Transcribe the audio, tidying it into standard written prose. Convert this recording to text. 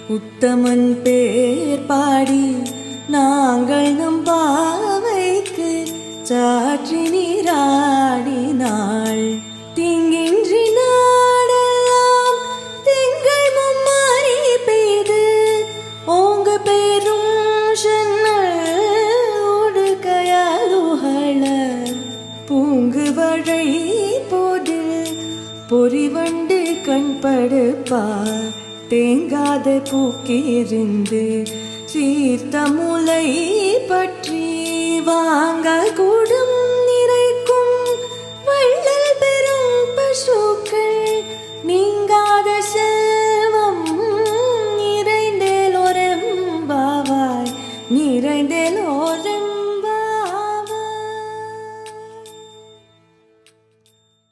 உத்தமன் பேர் பாடி நாங்கள் நம் பாவைக்கு சாற்றி நீராடினாள். தீங்கின்றி நாடெல்லாம் திங்கள் மும்மாறி பெய்து ஓங்க பெரும் சென்னோடு கயாலுகள பூங்கு வழை போது பொறிவண்டு கண்படுப்பா தேங்காத பூக்கிருந்து சீர்த்த முலை பற்றி வாங்க கூடும் நிறைக்கும் வள்ளல் பெரும் பசுக்கள் நீங்காத செல்வம் நிறைந்தேலோரெம்பாவாய் நிறைந்தேலோர